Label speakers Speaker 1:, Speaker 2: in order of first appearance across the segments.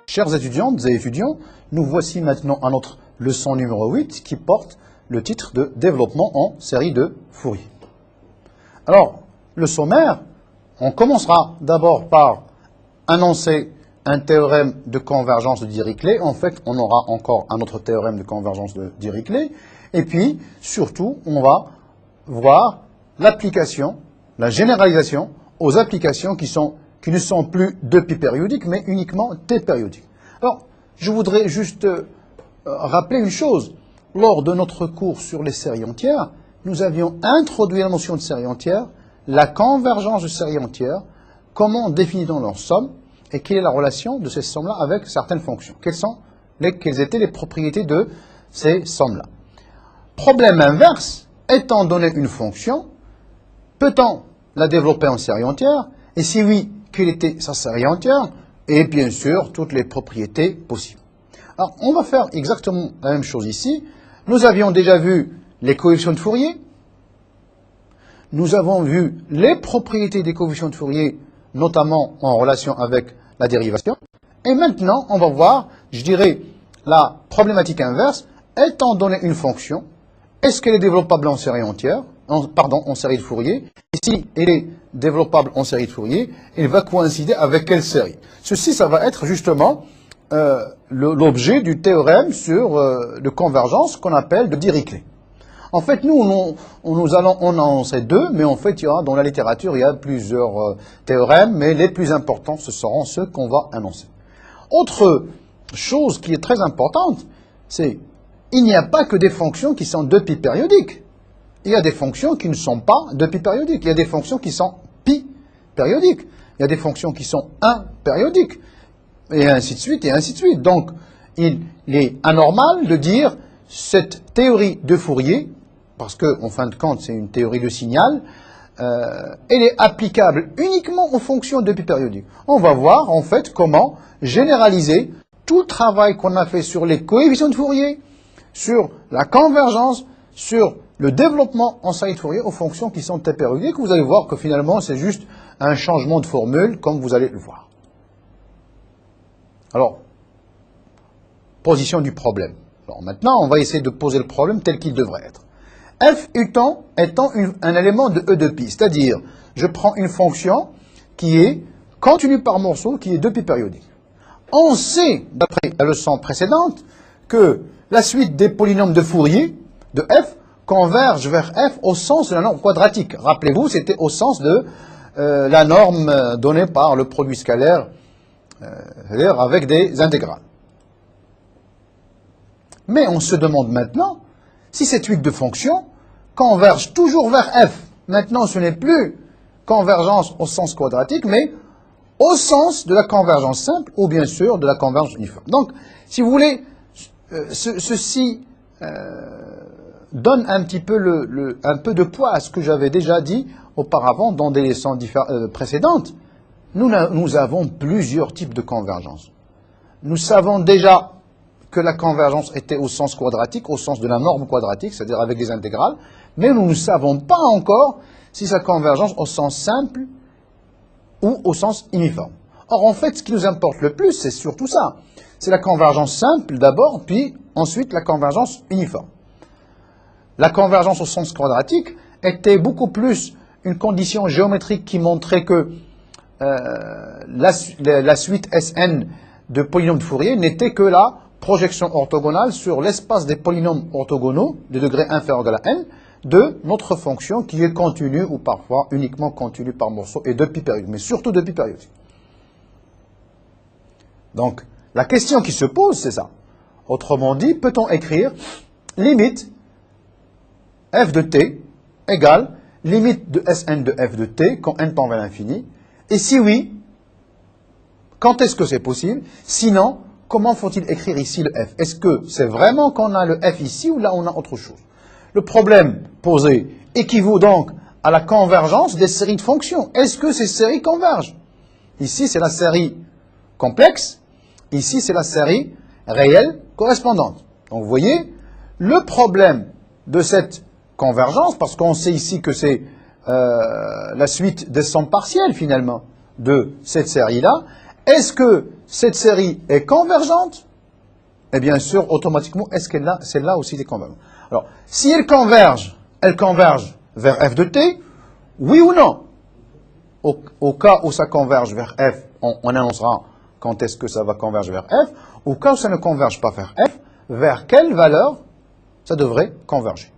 Speaker 1: Chers étudiantes et étudiants, nous voici maintenant à notre leçon numéro 8 qui porte le titre de développement en série de Fourier. Alors, le sommaire, on commencera d'abord par annoncer un théorème de convergence de Dirichlet. En fait, on aura encore un autre théorème de convergence de Dirichlet. Et puis, surtout, on va voir l'application, la généralisation aux applications qui ne sont plus de pi périodiques, mais uniquement t périodiques. Alors, je voudrais juste rappeler une chose. Lors de notre cours sur les séries entières, nous avions introduit la notion de série entière, la convergence de séries entières, comment définit-on leur somme, et quelle est la relation de ces sommes-là avec certaines fonctions. Quelles étaient les propriétés de ces sommes-là. Problème inverse, étant donné une fonction, peut-on la développer en série entière? Et si oui, quelle était sa série entière? Et bien sûr, toutes les propriétés possibles. Alors, on va faire exactement la même chose ici. Nous avions déjà vu les coefficients de Fourier. Nous avons vu les propriétés des coefficients de Fourier, notamment en relation avec la dérivation. Et maintenant, on va voir, je dirais, la problématique inverse. Étant donné une fonction, est-ce qu'elle est développable en série entière, en série de Fourier? Et si elle est développable en série de Fourier, elle va coïncider avec quelle série? Ceci, ça va être justement l'objet du théorème sur de convergence qu'on appelle de Dirichlet. En fait, nous, on en sait deux, mais en fait, dans la littérature, il y a plusieurs théorèmes, mais les plus importants, ce seront ceux qu'on va annoncer. Autre chose qui est très importante, c'est il n'y a pas que des fonctions qui sont de pi périodiques. Il y a des fonctions qui ne sont pas de pi périodiques. Il y a des fonctions qui sont pi périodiques. Il y a des fonctions qui sont 1 périodiques. Et ainsi de suite, et ainsi de suite. Donc, il est anormal de dire cette théorie de Fourier, parce que, en fin de compte, c'est une théorie de signal, elle est applicable uniquement aux fonctions de pi périodiques. On va voir, en fait, comment généraliser tout le travail qu'on a fait sur les coefficients de Fourier, sur la convergence, sur le développement en série de Fourier aux fonctions qui sont t périodiques. Vous allez voir que finalement, c'est juste un changement de formule, comme vous allez le voir. Alors, position du problème. Alors maintenant, on va essayer de poser le problème tel qu'il devrait être. F étant un élément de E de pi, c'est-à-dire, je prends une fonction qui est continue par morceau, qui est de pi périodique. On sait, d'après la leçon précédente, que la suite des polynômes de Fourier, de f, converge vers f au sens de la norme quadratique. Rappelez-vous, c'était au sens de la norme donnée par le produit scalaire, c'est-à-dire avec des intégrales. Mais on se demande maintenant si cette suite de fonctions converge toujours vers f. Maintenant, ce n'est plus convergence au sens quadratique, mais au sens de la convergence simple ou bien sûr de la convergence uniforme. Donc, si vous voulez, ceci donne un petit peu un peu de poids à ce que j'avais déjà dit auparavant dans des leçons précédentes. Nous avons plusieurs types de convergence. Nous savons déjà que la convergence était au sens quadratique, au sens de la norme quadratique, c'est-à-dire avec des intégrales, mais nous ne savons pas encore si sa convergence au sens simple ou au sens uniforme. Or, en fait, ce qui nous importe le plus, c'est surtout ça. C'est la convergence simple d'abord, puis ensuite la convergence uniforme. La convergence au sens quadratique était beaucoup plus une condition géométrique qui montrait que la suite Sn de polynômes de Fourier n'était que la projection orthogonale sur l'espace des polynômes orthogonaux de degré inférieur à la n de notre fonction qui est continue ou parfois uniquement continue par morceau et de pi périodique, mais surtout de pi périodique. Donc, la question qui se pose, c'est ça. Autrement dit, peut-on écrire limite f de t égale limite de Sn de f de t quand n tend vers l'infini? Et si oui, quand est-ce que c'est possible? Sinon, comment faut-il écrire ici le f? Est-ce que c'est vraiment qu'on a le f ici ou là on a autre chose? Le problème posé équivaut donc à la convergence des séries de fonctions. Est-ce que ces séries convergent? Ici, c'est la série complexe. Ici, c'est la série réelle correspondante. Donc, vous voyez, le problème de cette convergence, parce qu'on sait ici que c'est la suite des sommes partielles, finalement, de cette série-là, est-ce que cette série est convergente? Et bien sûr, automatiquement, est-ce qu'elle a celle-là aussi des convergences? Alors, si elle converge vers f de t, oui ou non? Au cas où ça converge vers f, on annoncera quand est-ce que ça va converger vers f. Au cas où ça ne converge pas vers f, vers quelle valeur ça devrait converger?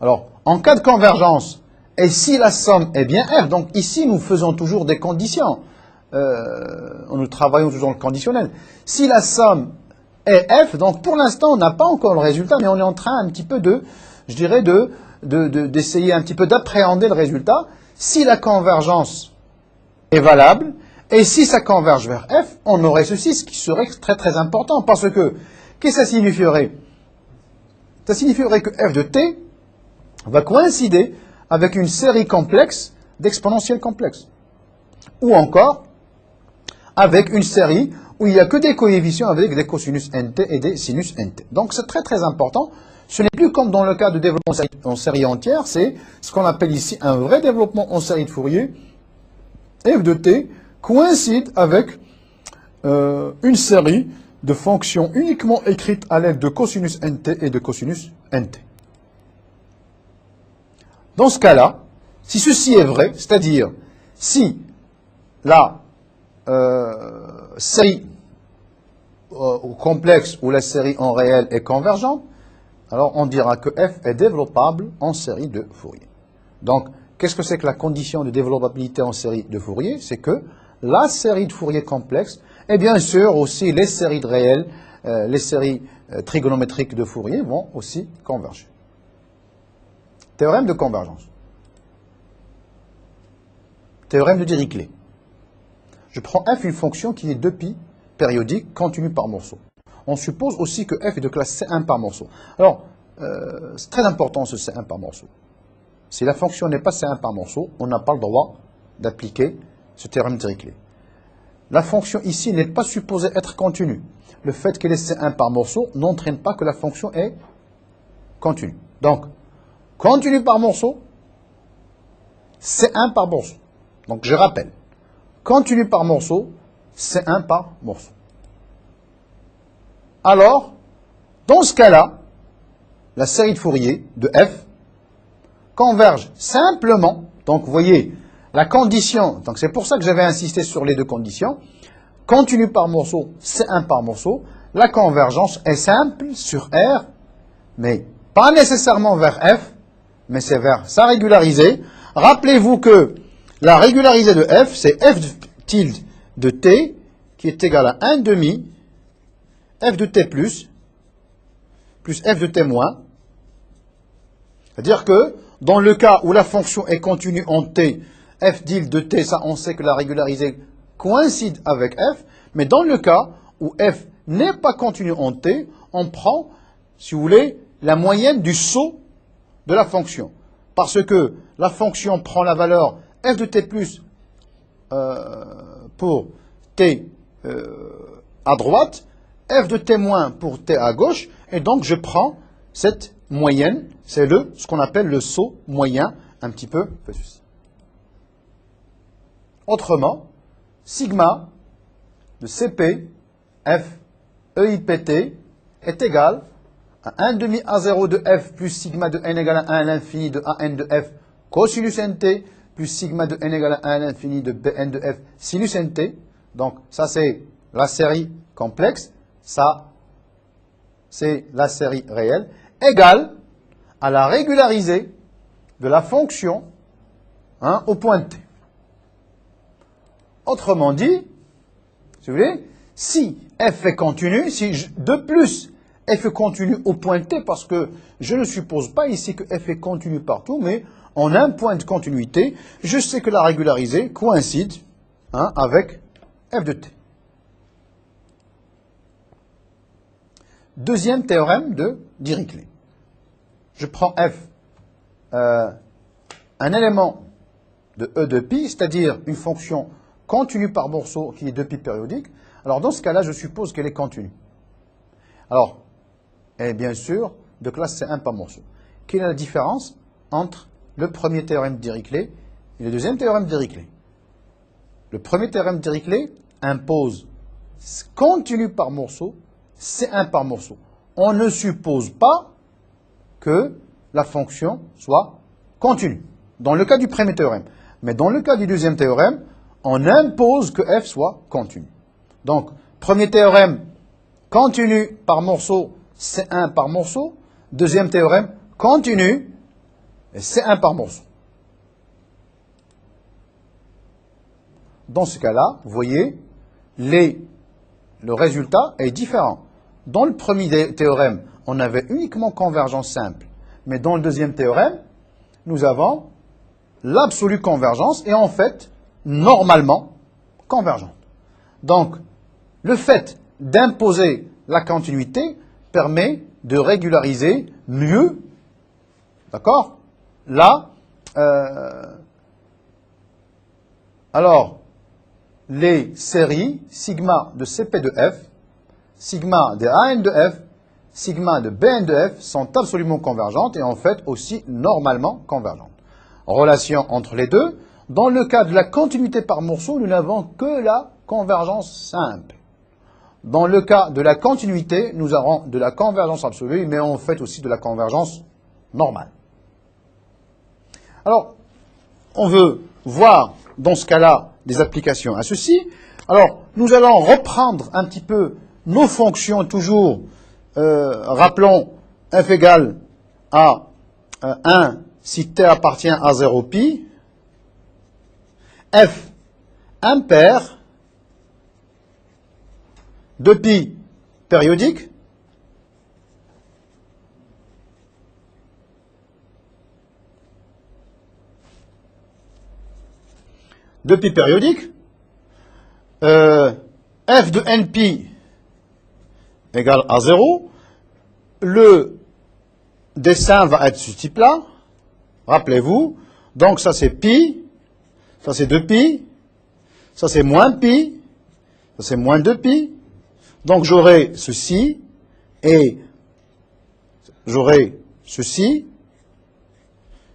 Speaker 1: Alors, en cas de convergence, et si la somme est bien f, donc ici nous faisons toujours des conditions. Nous travaillons toujours le conditionnel. Si la somme est f, donc pour l'instant on n'a pas encore le résultat, mais on est en train un petit peu d'essayer un petit peu d'appréhender le résultat. Si la convergence est valable, et si ça converge vers f, on aurait ceci, ce qui serait très très important, parce que, qu'est-ce que ça signifierait? Ça signifierait que f de t va coïncider avec une série complexe d'exponentielles complexes. Ou encore, avec une série où il n'y a que des coefficients avec des cosinus nt et des sinus nt. Donc c'est très très important. Ce n'est plus comme dans le cas de développement en série entière, c'est ce qu'on appelle ici un vrai développement en série de Fourier. F de t coïncide avec une série de fonctions uniquement écrites à l'aide de cosinus nt et de cosinus nt. Dans ce cas-là, si ceci est vrai, c'est-à-dire si la série complexe ou la série en réel est convergente, alors on dira que f est développable en série de Fourier. Donc, qu'est-ce que c'est que la condition de développabilité en série de Fourier? C'est que la série de Fourier complexe, et bien sûr aussi les séries de réels, les séries trigonométriques de Fourier vont aussi converger. Théorème de convergence. Théorème de Dirichlet. Je prends f, une fonction qui est 2π périodique continue par morceau. On suppose aussi que f est de classe C1 par morceau. Alors, c'est très important ce C1 par morceau. Si la fonction n'est pas C1 par morceau, on n'a pas le droit d'appliquer ce théorème de Dirichlet. La fonction ici n'est pas supposée être continue. Le fait qu'elle est C1 par morceau n'entraîne pas que la fonction est continue. Donc, continue par morceau, C1 par morceau. Donc, je rappelle, continue par morceau, C1 par morceau. Alors, dans ce cas-là, la série de Fourier de f converge simplement, donc vous voyez, la condition, donc c'est pour ça que j'avais insisté sur les deux conditions, continue par morceau, C1 par morceau, la convergence est simple sur R, mais pas nécessairement vers f, mais c'est vers sa régularisée. Rappelez-vous que la régularisée de f, c'est f tilde de t, qui est égal à 1 demi, f de t plus f de t moins. C'est-à-dire que, dans le cas où la fonction est continue en t, f tilde de t, ça on sait que la régularisée coïncide avec f, mais dans le cas où f n'est pas continue en t, on prend, si vous voulez, la moyenne du saut de la fonction. Parce que la fonction prend la valeur f de t plus pour t à droite, f de t moins pour t à gauche, et donc je prends cette moyenne, c'est ce qu'on appelle le saut moyen, un petit peu ceci. Autrement, sigma de Cp f EIPT est égal à 1 demi A0 de f plus sigma de n égale à 1 à l'infini de AN de f cosinus nt plus sigma de n égale à 1 à l'infini de Bn de f sinus nt. Donc ça c'est la série complexe, ça c'est la série réelle, égale à la régularisée de la fonction au point t. Autrement dit, si vous voulez, si f est continu, si de plus f est continu au point t, parce que je ne suppose pas ici que f est continu partout, mais en un point de continuité, je sais que la régularisée coïncide avec f de t. Deuxième théorème de Dirichlet. Je prends f, un élément de e de pi, c'est-à-dire une fonction continue par morceau qui est de pi périodique. Alors dans ce cas-là, je suppose qu'elle est continue. Alors, elle est bien sûr de classe C1 par morceau. Quelle est la différence entre le premier théorème de Dirichlet et le deuxième théorème de Dirichlet? Le premier théorème de Dirichlet impose continu par morceau, C1 par morceau. On ne suppose pas que la fonction soit continue, dans le cas du premier théorème. Mais dans le cas du deuxième théorème, on impose que f soit continu. Donc, premier théorème, continu par morceau, C1 par morceau. Deuxième théorème, continu, C1 par morceau. Dans ce cas-là, vous voyez, le résultat est différent. Dans le premier théorème, on avait uniquement convergence simple. Mais dans le deuxième théorème, nous avons l'absolue convergence et en fait, normalement, convergente. Donc, le fait d'imposer la continuité permet de régulariser mieux, d'accord, alors, les séries sigma de Cp de f, sigma de An de f, sigma de Bn de f sont absolument convergentes et en fait aussi normalement convergentes. Relation entre les deux. Dans le cas de la continuité par morceau, nous n'avons que la convergence simple. Dans le cas de la continuité, nous avons de la convergence absolue, mais en fait aussi de la convergence normale. Alors, on veut voir dans ce cas-là des applications à ceci. Alors, nous allons reprendre un petit peu nos fonctions toujours. Rappelons f égale à 1 si t appartient à 0 pi. F impair de pi périodique. De pi périodique. F de npi égale à 0. Le dessin va être ce type-là. Rappelez-vous. Donc ça c'est pi. Ça c'est 2pi. Ça c'est moins pi. Ça c'est moins 2pi. Donc j'aurai ceci. Et j'aurai ceci.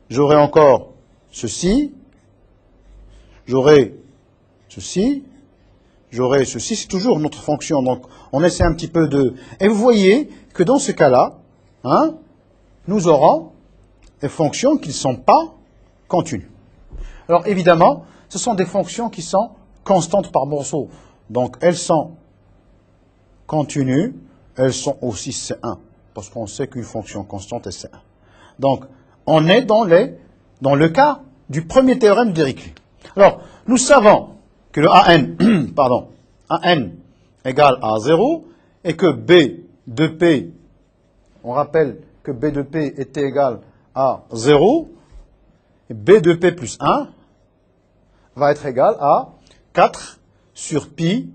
Speaker 1: J'aurai encore ceci. J'aurai ceci. J'aurai ceci. C'est toujours notre fonction. Donc on essaie un petit peu de... Et vous voyez que dans ce cas-là, hein, nous aurons des fonctions qui ne sont pas continues. Alors évidemment, ce sont des fonctions qui sont constantes par morceau. Donc elles sont continues, elles sont aussi C1. Parce qu'on sait qu'une fonction constante est C1. Donc on est dans le cas du premier théorème de Dirichlet. Alors nous savons que le AN, pardon, AN égale à 0 et que B de P, on rappelle que B de P était égal à 0, et B de P plus 1 va être égal à 4 sur pi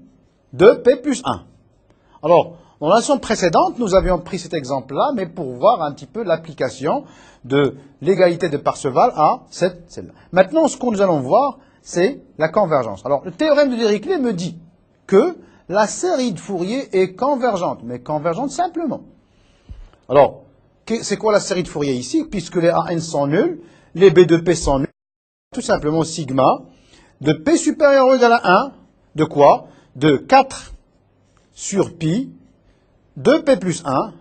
Speaker 1: de P plus 1. Alors, dans la leçon précédente, nous avions pris cet exemple-là, mais pour voir un petit peu l'application de l'égalité de Parseval à celle-là. Maintenant, ce que nous allons voir, c'est la convergence. Alors, le théorème de Dirichlet me dit que la série de Fourier est convergente, mais convergente simplement. Alors, c'est quoi la série de Fourier ici? Puisque les AN sont nuls, les B de P sont nuls, tout simplement sigma de P supérieur ou égal à 1, de quoi? De 4 sur pi de P plus 1,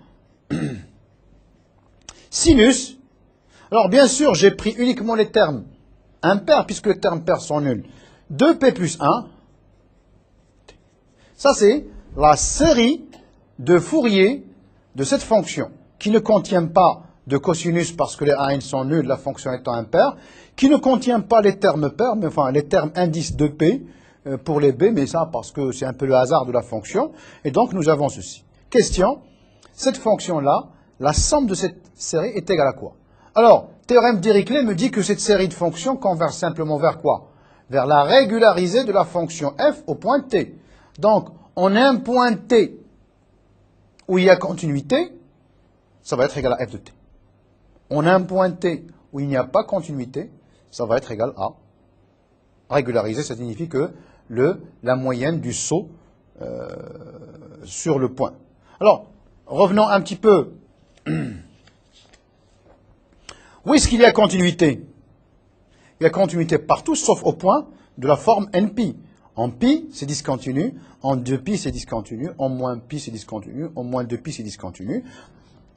Speaker 1: sinus. Alors, bien sûr, j'ai pris uniquement les termes impairs, puisque les termes pairs sont nuls, de P plus 1. Ça, c'est la série de Fourier de cette fonction, qui ne contient pas de cosinus parce que les AN sont nuls, la fonction étant impaire, qui ne contient pas les termes pairs, mais enfin les termes indices de P pour les B, mais ça parce que c'est un peu le hasard de la fonction. Et donc nous avons ceci. Question, cette fonction-là, la somme de cette série est égale à quoi? Alors, théorème Dirichlet me dit que cette série de fonctions converge simplement vers quoi? Vers la régularisée de la fonction f au point t. Donc, on a un point t où il y a continuité, ça va être égal à f de t. On a un point t où il n'y a pas continuité, ça va être égal à régulariser, ça signifie que la moyenne du saut sur le point. Alors, revenons un petit peu. Où est-ce qu'il y a continuité? Il y a continuité partout, sauf au point. de la forme NP. En pi, c'est discontinu, en 2pi, c'est discontinu, en moins pi, c'est discontinu, en moins 2pi, c'est discontinu.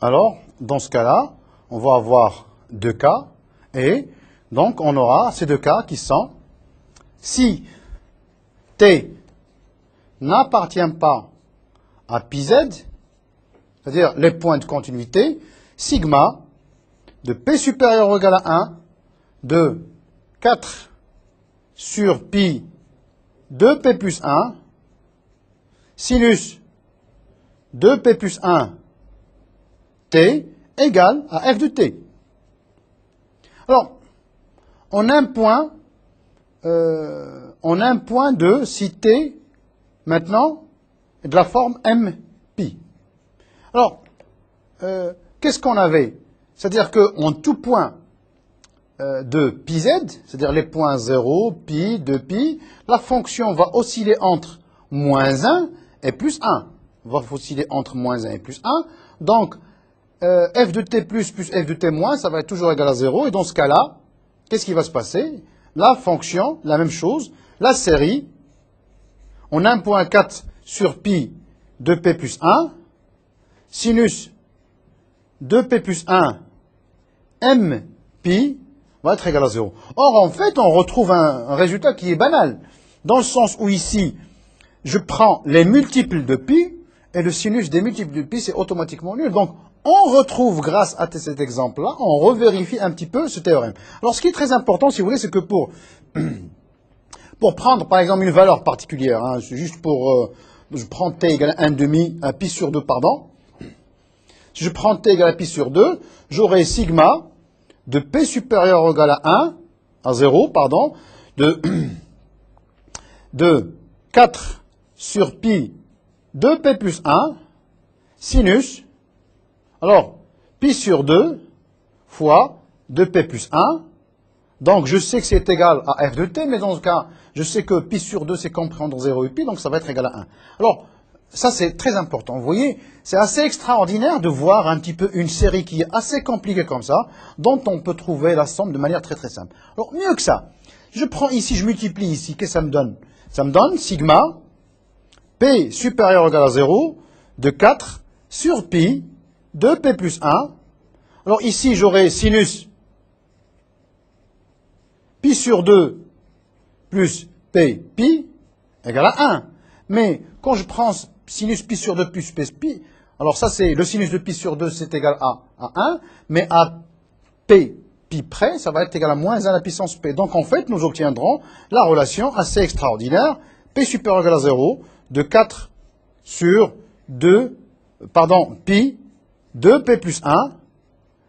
Speaker 1: Alors, dans ce cas-là, on va avoir deux cas, et donc on aura ces deux cas qui sont, si t n'appartient pas à pz, c'est-à-dire les points de continuité, sigma de p supérieur ou égal à 1 de 4 sur pi de p plus 1 sinus de p plus 1 t égale à f de t. Alors, on a un point de si t maintenant est de la forme mpi. Alors, qu'est-ce qu'on avait? C'est-à-dire qu'en tout point de pi z, c'est-à-dire les points 0, pi, 2pi, la fonction va osciller entre moins 1 et plus 1. Va osciller entre moins 1 et plus 1. Donc, f de t plus f de t moins, ça va être toujours égal à 0. Et dans ce cas-là, qu'est-ce qui va se passer? La fonction, la même chose, la série, on a 1.4 sur pi de p plus 1, sinus de p plus 1, m pi, va être égal à 0. Or, en fait, on retrouve un résultat qui est banal, dans le sens où ici, je prends les multiples de pi, et le sinus des multiples de pi, c'est automatiquement nul. Donc, on retrouve, grâce à cet exemple-là, on revérifie un petit peu ce théorème. Alors, ce qui est très important, si vous voulez, c'est que pour prendre, par exemple, une valeur particulière, hein, c'est juste pour, je prends t égale à 1,5 à pi sur 2, pardon. Si je prends t égale à pi sur 2, j'aurai sigma de p supérieur ou égal à 1, à 0, pardon, de 4 sur pi de p plus 1, sinus, alors, pi sur 2 fois 2p plus 1, donc je sais que c'est égal à f de t, mais dans ce cas, je sais que pi sur 2, c'est comprendre 0 et pi, donc ça va être égal à 1. Alors, ça c'est très important, vous voyez, c'est assez extraordinaire de voir un petit peu une série qui est assez compliquée comme ça, dont on peut trouver la somme de manière très très simple. Alors, mieux que ça, je prends ici, je multiplie ici, qu'est-ce que ça me donne? Ça me donne sigma, p supérieur ou égal à 0, de 4 sur pi, de p plus 1. Alors ici, j'aurai sinus pi sur 2 plus p pi égale à 1. Mais quand je prends sinus pi sur 2 plus pi, alors ça c'est le sinus de pi sur 2, c'est égal à 1, mais à p pi près, ça va être égal à moins 1 à la puissance p. Donc en fait, nous obtiendrons la relation assez extraordinaire, p supérieur ou égal à 0, de 4 sur 2, pi, 2p plus 1,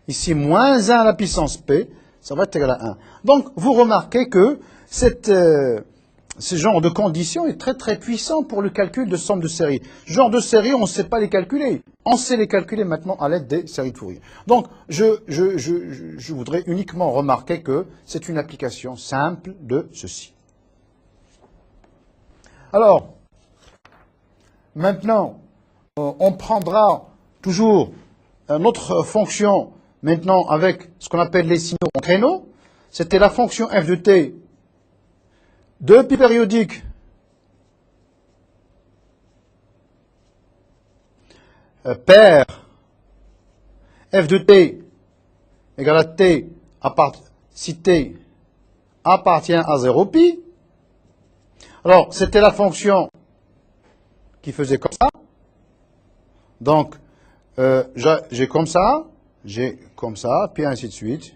Speaker 1: ici moins 1 à la puissance p, ça va être égal à 1. Donc, vous remarquez que ce genre de condition est très très puissant pour le calcul de somme de série. Ce genre de série, on ne sait pas les calculer. On sait les calculer maintenant à l'aide des séries de Fourier. Donc, je voudrais uniquement remarquer que c'est une application simple de ceci. Alors, maintenant, on prendra toujours notre fonction maintenant avec ce qu'on appelle les signaux en créneau. C'était la fonction f de t de pi périodique paire f de t égale à t si t appartient à 0 pi. Alors, c'était la fonction qui faisait comme ça. Donc, j'ai comme ça, puis ainsi de suite.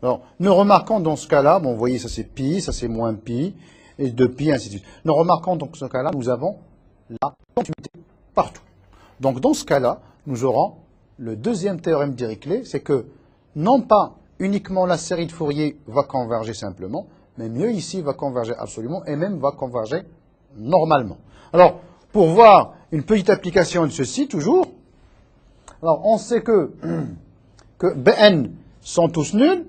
Speaker 1: Alors, nous remarquons dans ce cas-là, bon, vous voyez, ça c'est pi, ça c'est moins pi, et 2pi, ainsi de suite. Nous remarquons dans ce cas-là, nous avons la continuité partout. Donc, dans ce cas-là, nous aurons le deuxième théorème Dirichlet, c'est que non pas uniquement la série de Fourier va converger simplement, mais mieux ici va converger absolument, et même va converger normalement. Alors, pour voir une petite application de ceci, toujours, alors on sait que Bn sont tous nuls,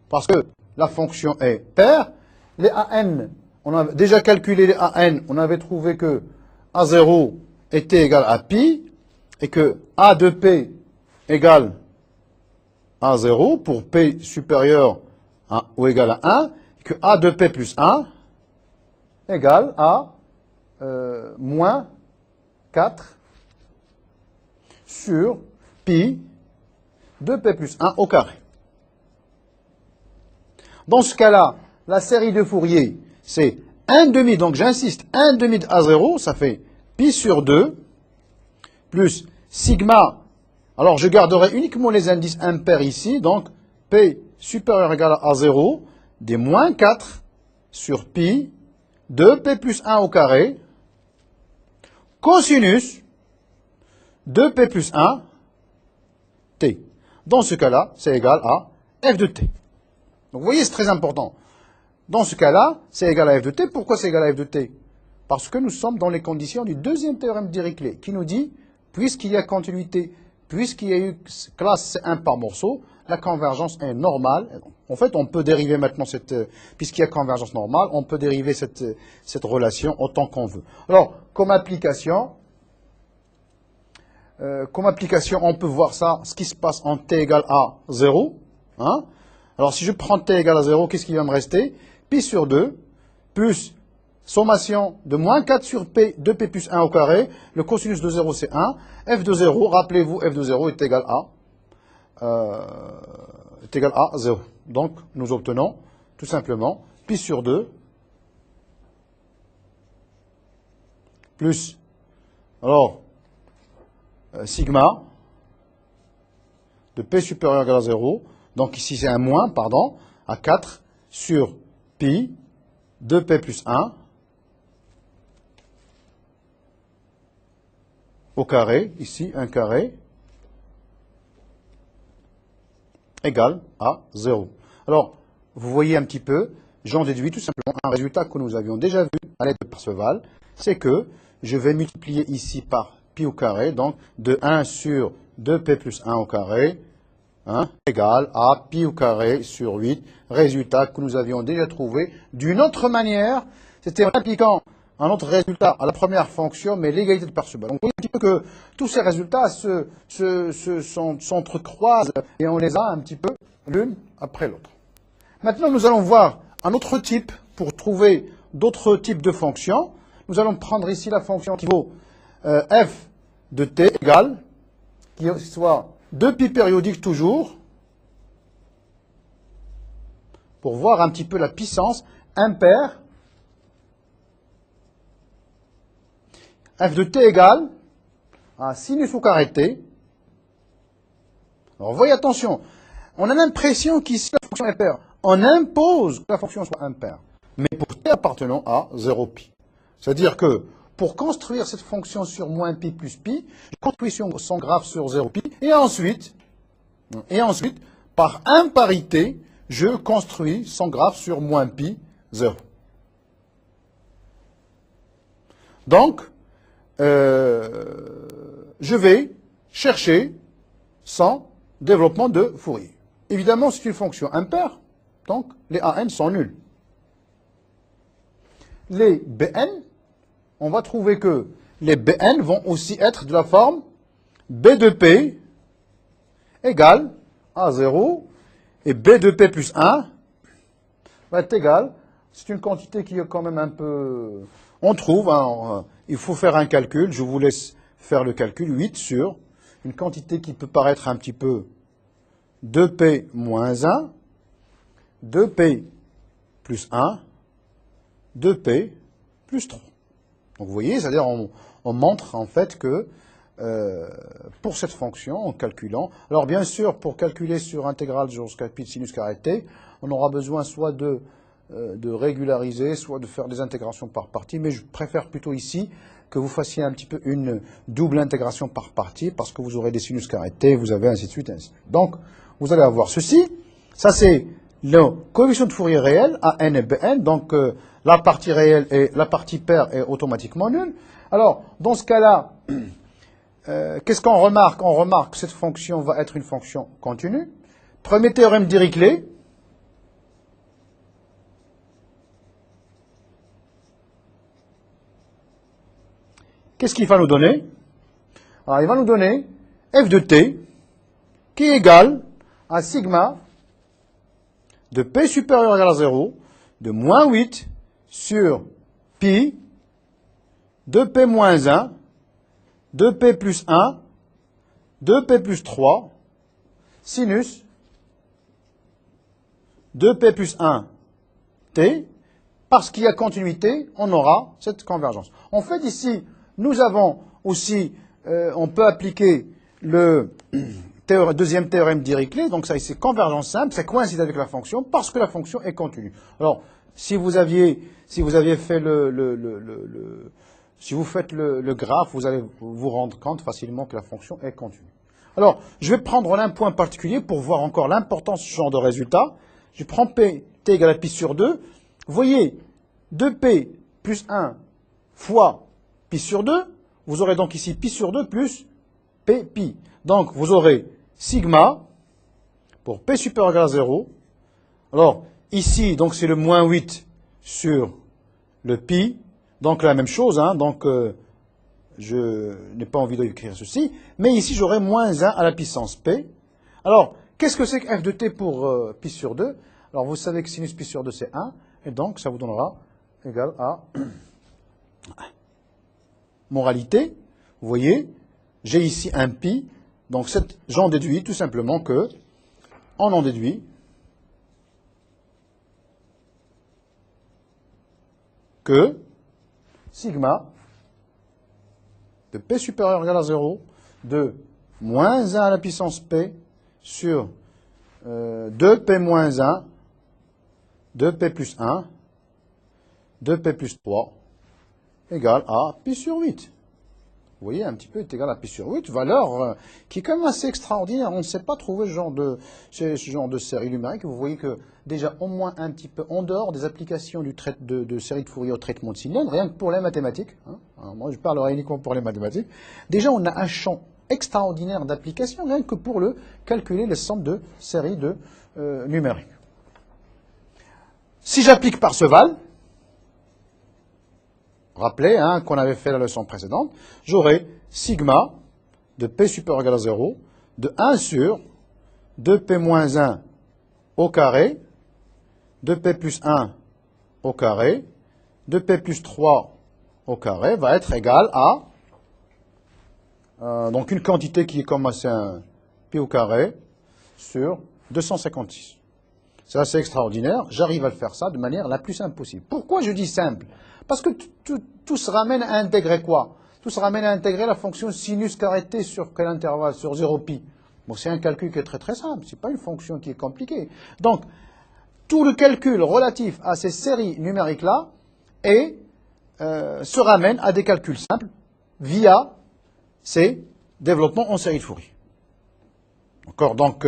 Speaker 1: parce que la fonction est paire. Les AN, on a déjà calculé les AN, on avait trouvé que A0 était égal à pi, et que A de P égale A0 pour P supérieur ou égal à 1, que a de p plus 1 égale à moins 4 sur pi de p plus 1 au carré. Dans ce cas-là, la série de Fourier, c'est 1 demi, donc j'insiste, 1 demi de A0, ça fait pi sur 2, plus sigma, alors je garderai uniquement les indices impairs ici, donc P supérieur ou égal à A0, des moins 4 sur pi de P plus 1 au carré, cosinus de P plus 1, T. Dans ce cas-là, c'est égal à F de T. Donc vous voyez, c'est très important. Dans ce cas-là, c'est égal à F de T. Pourquoi c'est égal à F de T? Parce que nous sommes dans les conditions du deuxième théorème de Dirichlet, qui nous dit, puisqu'il y a continuité, puisqu'il y a eu classe C1 par morceau, la convergence est normale. En fait, on peut dériver maintenant puisqu'il y a convergence normale, on peut dériver cette relation autant qu'on veut. Alors, comme application, on peut voir ça, ce qui se passe en t égale à 0. Hein? Alors, si je prends t égale à 0, qu'est-ce qui va me rester? Pi sur 2, plus sommation de moins 4 sur p de p plus 1 au carré. Le cosinus de 0, c'est 1. F de 0, rappelez-vous, f de 0 est égal à 0. Donc, nous obtenons tout simplement pi sur 2 plus, alors, sigma de p supérieur ou égal à 0. Donc, ici, c'est un moins, pardon, à 4 sur pi de p plus 1 au carré, ici, 1 carré, égale à 0. Alors, vous voyez un petit peu, j'en déduis tout simplement un résultat que nous avions déjà vu à l'aide de Parseval, c'est que je vais multiplier ici par pi au carré, donc de 1 sur 2p plus 1 au carré, hein, égale à pi au carré sur 8, résultat que nous avions déjà trouvé d'une autre manière, c'était en appliquant un autre résultat à la première fonction, mais l'égalité de Parseval. Donc, vous voyez un petit peu que tous ces résultats s'entrecroisent et on les a un petit peu l'une après l'autre. Maintenant, nous allons voir un autre type pour trouver d'autres types de fonctions. Nous allons prendre ici la fonction qui vaut f de t égale, qui soit 2pi périodique toujours, pour voir un petit peu la puissance impaire. F de t égale à sinus au carré t. Alors, voyez, attention, on a l'impression qu'ici, la fonction est impaire. On impose que la fonction soit impaire. Mais pour t appartenant à 0pi. C'est-à-dire que, pour construire cette fonction sur moins pi plus pi, je construis son graphe sur 0pi, et ensuite, par imparité, je construis son graphe sur moins pi 0. Donc, je vais chercher son développement de Fourier. Évidemment, c'est une fonction impaire, donc les AN sont nuls. Les BN, on va trouver que les BN vont aussi être de la forme B de P égale à 0 et B de P plus 1 va être égal. C'est une quantité qui est quand même un peu... On trouve, hein, il faut faire un calcul, je vous laisse faire le calcul, 8 sur une quantité qui peut paraître un petit peu 2P moins 1, 2P plus 1, 2P plus 3. Donc vous voyez, c'est-à-dire on montre en fait que pour cette fonction, en calculant, alors bien sûr, pour calculer sur intégrale jusqu'à pi de sinus carré t, on aura besoin soit de régulariser, soit de faire des intégrations par partie, mais je préfère plutôt ici que vous fassiez un petit peu une double intégration par partie, parce que vous aurez des sinus carré t, vous avez ainsi de suite, ainsi de suite. Donc, vous allez avoir ceci, ça c'est le coefficient de Fourier réel, AN et BN, donc la partie réelle et la partie paire est automatiquement nulle. Alors, dans ce cas-là, qu'est-ce qu'on remarque? On remarque que cette fonction va être une fonction continue. Premier théorème Dirichlet. Qu'est-ce qu'il va nous donner? Alors, il va nous donner f de t qui est égal à sigma de P supérieur ou égal à 0 de moins 8 sur pi de P moins 1, de P plus 1, de P plus 3, sinus de P plus 1 T, parce qu'il y a continuité, on aura cette convergence. En fait, ici, nous avons aussi, on peut appliquer le deuxième théorème d'Dirichlet, donc ça, c'est convergence simple, ça coïncide avec la fonction, parce que la fonction est continue. Alors, si vous aviez fait si vous faites le graphe, vous allez vous rendre compte facilement que la fonction est continue. Alors, je vais prendre un point particulier pour voir encore l'importance de ce genre de résultat. Je prends P, T égale à pi sur 2. Vous voyez, 2P plus 1 fois pi sur 2, vous aurez donc ici pi sur 2 plus P pi. Donc, vous aurez sigma pour P supérieur ou égal à 0. Alors, ici, donc c'est le moins 8 sur le pi. Donc, la même chose, hein, donc je n'ai pas envie d'écrire ceci. Mais ici, j'aurai moins 1 à la puissance P. Alors, qu'est-ce que c'est que f de t pour pi sur 2? Alors, vous savez que sinus pi sur 2, c'est 1. Et donc, ça vous donnera égal à moralité. Vous voyez, j'ai ici un pi. Donc, j'en déduis tout simplement que, on en déduit que sigma de P supérieur ou égal à 0 de moins 1 à la puissance P sur 2P moins 1, 2P plus 1, 2P plus 3 égale à pi sur 8. Vous voyez, un petit peu est égal à pi sur 8, valeur qui est quand même assez extraordinaire. On ne sait pas trouver ce genre de série numérique. Vous voyez que déjà au moins un petit peu en dehors des applications de série de Fourier au traitement de cylindres, rien que pour les mathématiques, hein, moi je parlerai uniquement pour les mathématiques, déjà on a un champ extraordinaire d'application, rien que pour calculer les sommes de séries de numériques. Si j'applique Parseval, rappelez hein, qu'on avait fait la leçon précédente, j'aurai sigma de P supérieur ou égal à 0 de 1 sur 2P moins 1 au carré, 2P plus 1 au carré, 2P plus 3 au carré va être égal à donc une quantité qui est comme un pi au carré sur 256. C'est assez extraordinaire. J'arrive à le faire ça de manière la plus simple possible. Pourquoi je dis simple? Parce que tout se ramène à intégrer quoi? Tout se ramène à intégrer la fonction sinus carré t sur quel intervalle? Sur 0 pi. Bon, c'est un calcul qui est très très simple. Ce n'est pas une fonction qui est compliquée. Donc, tout le calcul relatif à ces séries numériques-là se ramène à des calculs simples via ces développements en série de Fourier. D'accord? Donc,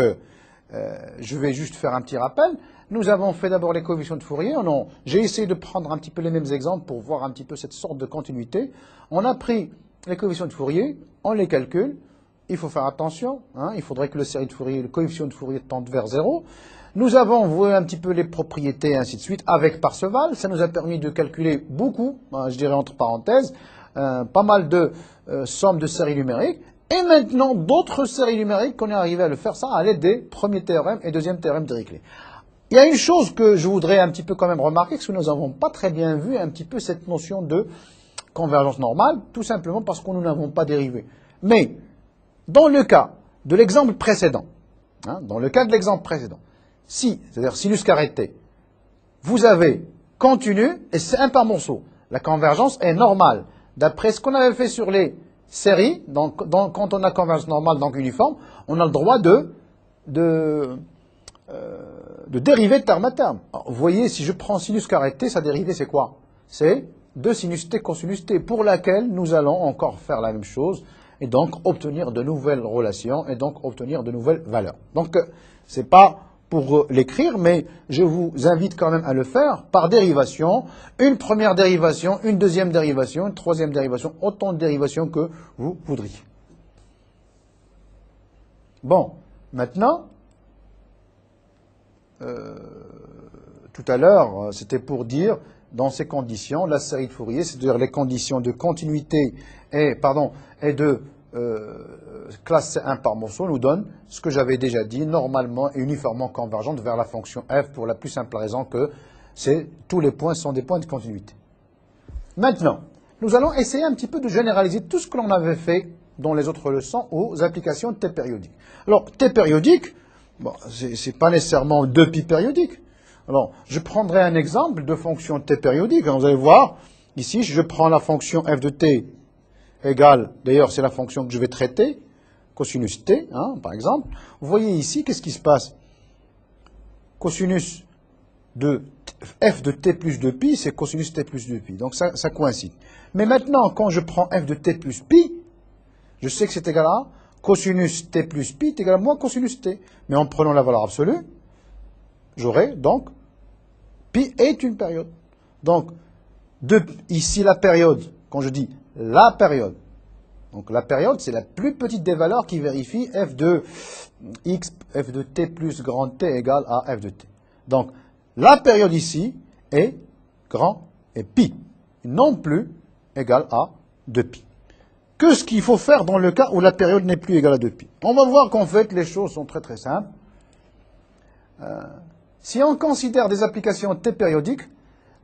Speaker 1: je vais juste faire un petit rappel. Nous avons fait d'abord les coefficients de Fourier. J'ai essayé de prendre un petit peu les mêmes exemples pour voir un petit peu cette sorte de continuité. On a pris les coefficients de Fourier, on les calcule. Il faut faire attention. Hein, il faudrait que le coefficient de Fourier tende vers 0. Nous avons vu un petit peu les propriétés et ainsi de suite avec Parseval. Ça nous a permis de calculer beaucoup, je dirais entre parenthèses, pas mal de sommes de séries numériques. Et maintenant, d'autres séries numériques qu'on est arrivé à le faire ça à l'aide des premiers théorèmes et deuxième théorème de Dirichlet. Il y a une chose que je voudrais un petit peu quand même remarquer, parce que nous n'avons pas très bien vu un petit peu cette notion de convergence normale, tout simplement parce que nous n'avons pas dérivé. Mais, dans le cas de l'exemple précédent, c'est-à-dire sinus carré t, vous avez continu et c'est un par morceau. La convergence est normale. D'après ce qu'on avait fait sur les série, donc quand on a convergence normale, donc uniforme, on a le droit de dériver de terme à terme. Alors, vous voyez, si je prends sinus carré t, sa dérivée c'est quoi? C'est 2 sinus t cosinus t, pour laquelle nous allons encore faire la même chose, et donc obtenir de nouvelles relations, et donc obtenir de nouvelles valeurs. Donc, c'est pas pour l'écrire, mais je vous invite quand même à le faire par dérivation. Une première dérivation, une deuxième dérivation, une troisième dérivation, autant de dérivations que vous voudriez. Bon, maintenant, tout à l'heure, c'était pour dire, dans ces conditions, la série de Fourier, c'est-à-dire les conditions de continuité et de classe C1 par morceau nous donne ce que j'avais déjà dit, normalement et uniformément convergente vers la fonction f pour la plus simple raison que tous les points sont des points de continuité. Maintenant, nous allons essayer un petit peu de généraliser tout ce que l'on avait fait dans les autres leçons aux applications de T périodique. Alors, T périodique, bon, c'est pas nécessairement 2π périodique. Alors, je prendrai un exemple de fonction T périodique. Vous allez voir, ici, je prends la fonction f de t égale, d'ailleurs, c'est la fonction que je vais traiter, cosinus t, hein, par exemple. Vous voyez ici, qu'est-ce qui se passe? Cosinus de f de t plus 2π, c'est cosinus t plus 2π. Donc, ça coïncide. Mais maintenant, quand je prends f de t plus π, je sais que c'est égal à cosinus t plus π est égal à moins cosinus t. Mais en prenant la valeur absolue, j'aurai donc pi est une période. Donc, ici la période, quand je dis la période, donc la période, c'est la plus petite des valeurs qui vérifie f de x, f de t plus grand t égale à f de t. Donc, la période ici est grand et pi, non plus égal à 2π. Que ce qu'il faut faire dans le cas où la période n'est plus égale à 2π. On va voir qu'en fait, les choses sont très très simples. Si on considère des applications t périodiques,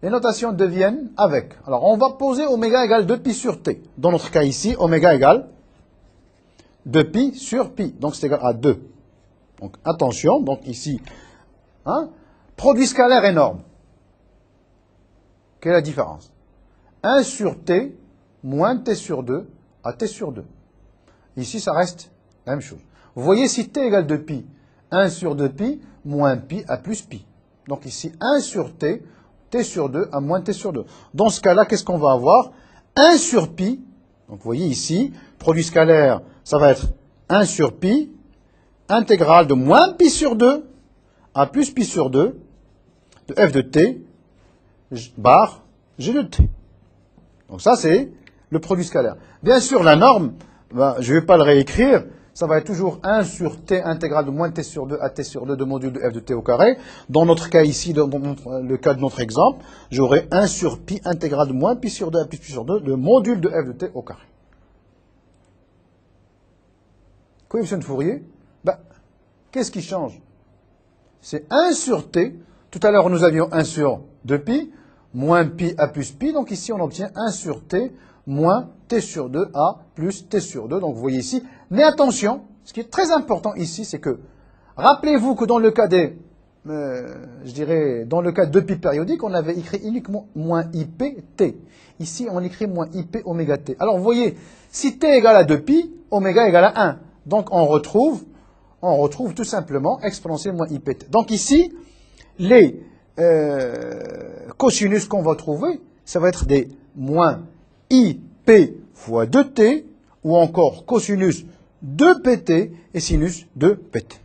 Speaker 1: les notations deviennent avec. Alors, on va poser oméga égale 2π sur t. Dans notre cas ici, oméga égale 2π sur pi. Donc, c'est égal à 2. Donc, attention. Donc, ici, hein, produit scalaire énorme. Quelle est la différence? 1 sur t moins t sur 2 à t sur 2. Ici, ça reste la même chose. Vous voyez, si t égale 2π, 1 sur 2π moins pi à plus pi. Donc ici, 1 sur t, t sur 2 à moins t sur 2. Dans ce cas-là, qu'est-ce qu'on va avoir? 1 sur pi, donc vous voyez ici, produit scalaire, ça va être 1 sur pi, intégrale de moins pi sur 2 à plus pi sur 2, de f de t, bar g de t. Donc ça, c'est le produit scalaire. Bien sûr, la norme, je ne vais pas le réécrire, ça va être toujours 1 sur t intégrale de moins t sur 2 à t sur 2 de module de f de t au carré. Dans notre cas ici, dans le cas de notre exemple, j'aurai 1 sur pi intégrale de moins pi sur 2 à pi sur 2 de module de f de t au carré. Coefficient de Fourier, qu'est-ce qui change? C'est 1 sur t. Tout à l'heure, nous avions 1 sur 2pi, moins pi à plus pi. Donc ici, on obtient 1 sur t moins t sur 2 à plus t sur 2. Donc vous voyez ici. Mais attention, ce qui est très important ici, c'est que, rappelez-vous que dans le cas des, je dirais, dans le cas de pi périodique, on avait écrit uniquement moins ip t. Ici, on écrit moins ip oméga t. Alors vous voyez, si t égale à 2pi, oméga égale à 1. Donc on retrouve tout simplement exponentielle moins ip t. Donc ici, les cosinus qu'on va trouver, ça va être des moins ip fois 2t, ou encore cosinus de pt et sinus de pt.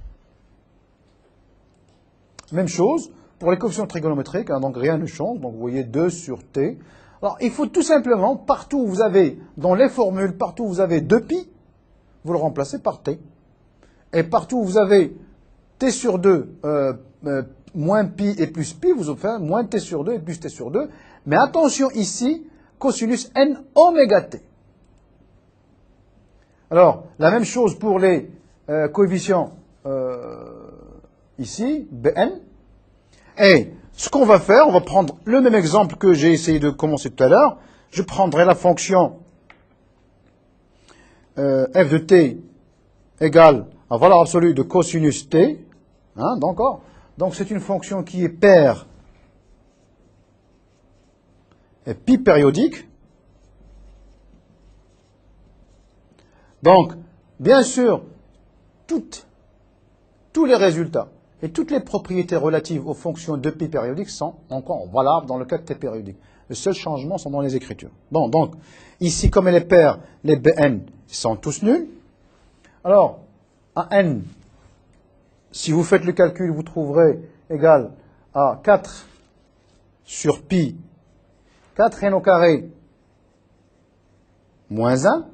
Speaker 1: Même chose pour les coefficients trigonométriques, hein, donc rien ne change, donc vous voyez 2 sur t. Alors il faut tout simplement, partout où vous avez, dans les formules, partout où vous avez 2pi, vous le remplacez par t. Et partout où vous avez t sur 2, moins pi et plus pi, vous obtenez moins t sur 2 et plus t sur 2. Mais attention ici, cosinus n oméga t. Alors, la même chose pour les coefficients ici, Bn. Et ce qu'on va faire, on va prendre le même exemple que j'ai essayé de commencer tout à l'heure. Je prendrai la fonction f de t égale à valeur absolue de cosinus t. Hein, donc c'est une fonction qui est paire et pi périodique. Donc, bien sûr, tous les résultats et toutes les propriétés relatives aux fonctions de pi périodiques sont encore valables dans le cas de t périodique. Les seuls changements sont dans les écritures. Bon, donc, ici, comme elle est paire, les Bn sont tous nuls. Alors, à n, si vous faites le calcul, vous trouverez égal à 4 sur pi, 4n au carré, moins 1.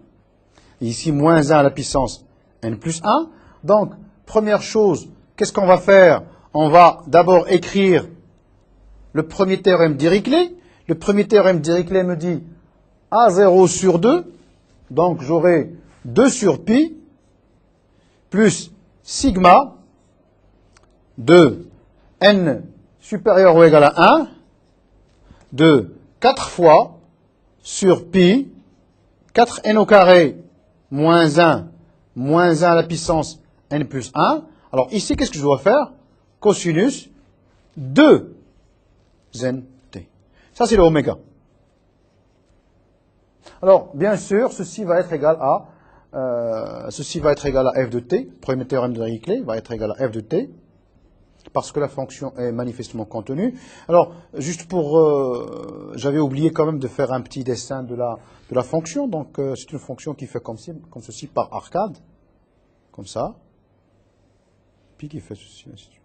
Speaker 1: Ici, moins 1 à la puissance n plus 1. Donc, première chose, qu'est-ce qu'on va faire? On va d'abord écrire le premier théorème Dirichlet. Le premier théorème Dirichlet me dit A0 sur 2. Donc, j'aurai 2 sur pi plus sigma de n supérieur ou égal à 1 de 4 fois sur pi 4n au carré moins 1 à la puissance n plus 1. Alors ici, qu'est-ce que je dois faire? Cosinus 2 nt. Ça, c'est le oméga. Alors, bien sûr, ceci va être égal à f de t. Premier théorème de Dirichlet va être égal à f de t, parce que la fonction est manifestement contenue. Alors, juste pour... j'avais oublié quand même de faire un petit dessin de la fonction. Donc, c'est une fonction qui fait comme ceci par arcade. Comme ça. Pi qui fait ceci, ainsi de suite.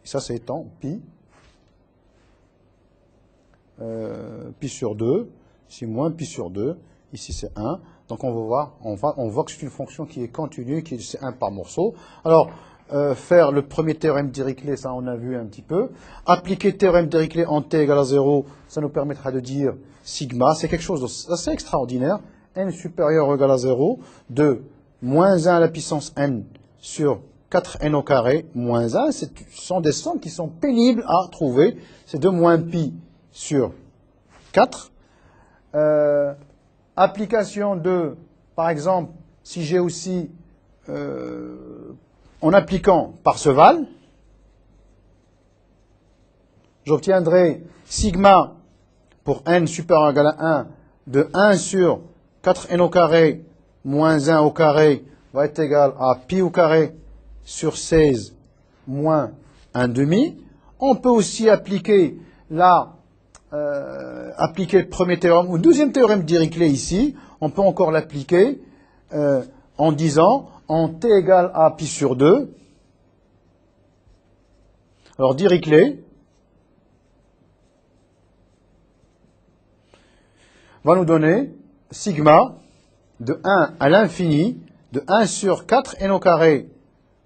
Speaker 1: Et ça, c'est étant pi. Pi sur 2. Ici, moins pi sur 2. Ici, c'est 1. Donc, on voit que c'est une fonction qui est continue, c'est 1 par morceau. Alors, faire le premier théorème de Dirichlet, ça, on a vu un petit peu. Appliquer théorème de Dirichlet en t égale à 0, ça nous permettra de dire sigma. C'est quelque chose d'assez extraordinaire. N supérieur ou égal à 0 de moins 1 à la puissance n sur 4n au carré moins 1. Ce sont des sommes qui sont pénibles à trouver. C'est de moins pi sur 4. Application de, par exemple, si j'ai aussi, en appliquant Parseval, j'obtiendrai sigma pour n supérieur ou égal à 1 de 1 sur 4n au carré moins 1 au carré va être égal à pi au carré sur 16 moins 1 demi. On peut aussi appliquer le premier théorème ou le deuxième théorème de Dirichlet ici. On peut encore l'appliquer en disant en t égale à pi sur 2. Alors Dirichlet va nous donner sigma de 1 à l'infini de 1 sur 4n au carré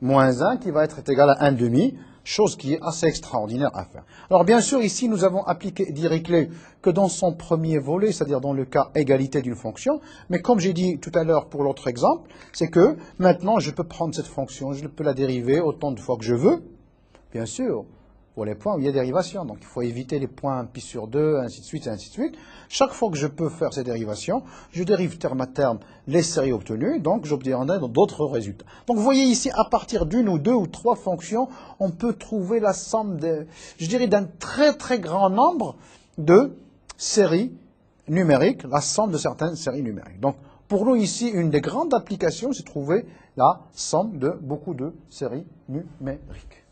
Speaker 1: moins 1 qui va être égal à 1 demi, chose qui est assez extraordinaire à faire. Alors bien sûr, ici, nous avons appliqué Dirichlet que dans son premier volet, c'est-à-dire dans le cas égalité d'une fonction, mais comme j'ai dit tout à l'heure pour l'autre exemple, c'est que maintenant, je peux prendre cette fonction, je peux la dériver autant de fois que je veux, bien sûr, pour les points où il y a dérivation. Donc il faut éviter les points pi sur 2, ainsi de suite, ainsi de suite. Chaque fois que je peux faire ces dérivations, je dérive terme à terme les séries obtenues, donc j'obtiendrai d'autres résultats. Donc vous voyez ici, à partir d'une ou deux ou trois fonctions, on peut trouver la somme, je dirais, d'un très très grand nombre de séries numériques, la somme de certaines séries numériques. Donc pour nous ici, une des grandes applications, c'est trouver la somme de beaucoup de séries numériques.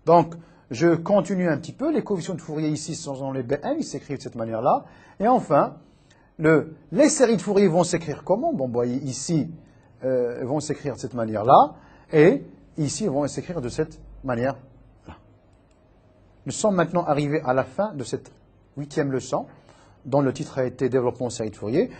Speaker 1: Donc, je continue un petit peu. Les coefficients de Fourier ici sont les Bn, ils s'écrivent de cette manière-là. Et enfin, les séries de Fourier vont s'écrire comment? Bon, vous voyez, ici, elles vont s'écrire de cette manière-là. Et ici, elles vont s'écrire de cette manière-là. Nous sommes maintenant arrivés à la fin de cette 8e leçon, dont le titre a été Développement en série de Fourier.